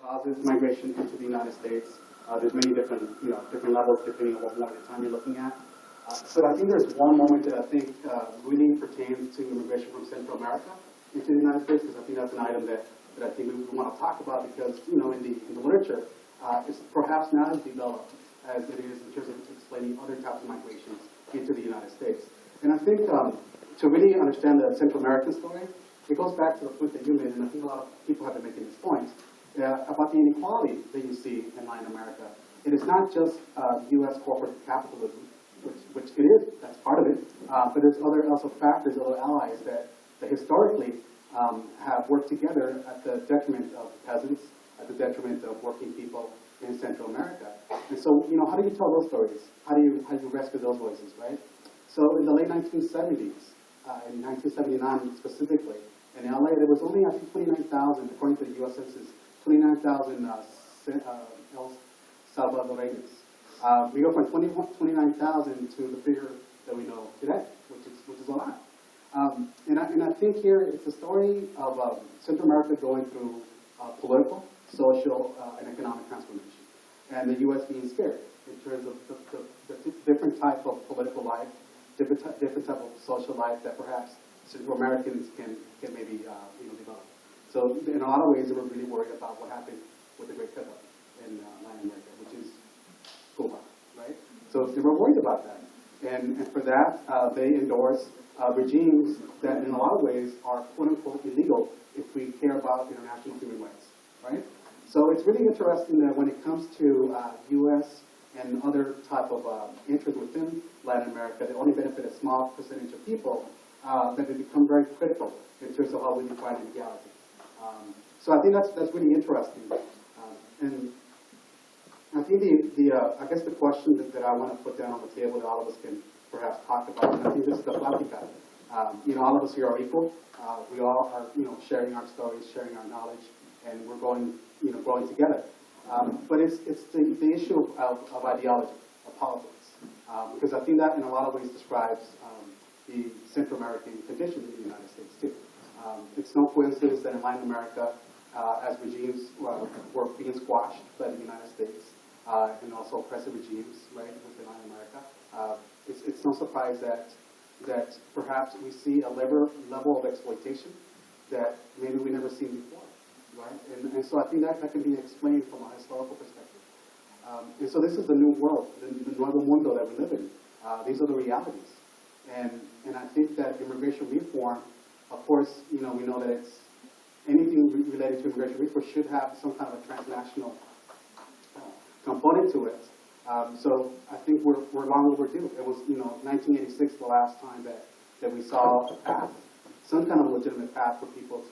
causes migration into the United States. There's many different, different levels depending on what moment in time you're looking at. But I think there's one moment that I think really pertains to immigration from Central America into the United States, because I think that's an item that I think we want to talk about, because in the literature, it's perhaps not as developed as it is in terms of explaining other types of migrations into the United States. And I think to really understand the Central American story, it goes back to the point that you made, and I think a lot of people have been making this point, about the inequality that you see in Latin America. It is not just U.S. corporate capitalism, which it is, that's part of it, but there's other also factors, other allies that historically have worked together at the detriment of peasants, at the detriment of working people in Central America. And so, how do you tell those stories? How do you rescue those voices, right? So in the late 1970s, in 1979 specifically, in LA, there was only, I think, 29,000, according to the U.S. Census, 29,000 El Salvadorians. We go from 29,000 to the figure that we know today, which is a lot. And I think here it's a story of Central America going through political, social, and economic transformation, and the U.S. being scared in terms of the different type of political life, different type of social life that perhaps Central Americans can maybe develop. So in a lot of ways, they were really worried about what happened with the Great Pickup in Latin America, which is Cuba, right? So they were worried about that, and for that, they endorse regimes that in a lot of ways are quote-unquote illegal if we care about international human rights, right? So it's really interesting that when it comes to U.S. and other type of interests within Latin America, they only benefit a small percentage of people, that they become very critical in terms of how we define illegality. So I think that's really interesting. And I think I guess the question that I want to put down on the table that all of us can perhaps talk about, and I think this is the plática. All of us here are equal. We all are, sharing our stories, sharing our knowledge, and we're growing together. But it's the issue of ideology, of politics, because I think that in a lot of ways describes the Central American condition in the United States too. It's no coincidence that in Latin America, as regimes were being squashed by the United States, and also oppressive regimes, right, within Latin America, it's no surprise that perhaps we see a level of exploitation that maybe we never seen before, right? And so I think that can be explained from a historical perspective. And so this is the new world, the nuevo mundo that we live in. These are the realities. And I think that immigration reform, of course, we know that it's anything related to immigration reform should have some kind of a transnational component to it. So I think we're long overdue. It was 1986 the last time that we saw a path, some kind of legitimate path for people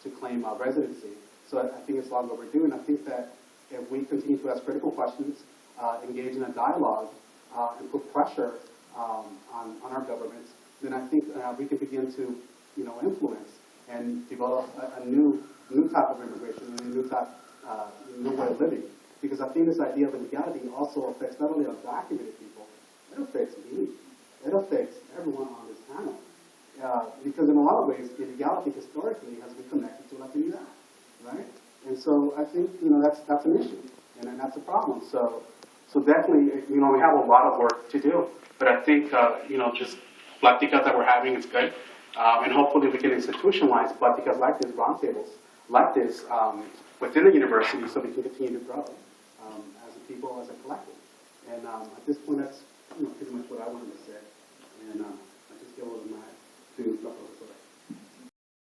to claim residency. So I think it's long overdue, and I think that if we continue to ask critical questions, engage in a dialogue, and put pressure on our governments, then I think we can begin to influence and develop a new type of immigration, a new type, new way of living. Because I think this idea of illegality also affects not only undocumented people, it affects me. It affects everyone on this panel. Because in a lot of ways, illegality historically has been connected to Latinidad, right? And so I think that's an issue, and that's a problem. So definitely, we have a lot of work to do. But I think just pláticas that we're having is good, and hopefully we can institutionalize pláticas like this, roundtables like this, within the university, so we can continue to grow as a people, as a collective. And at this point, that's pretty much what I wanted to say. And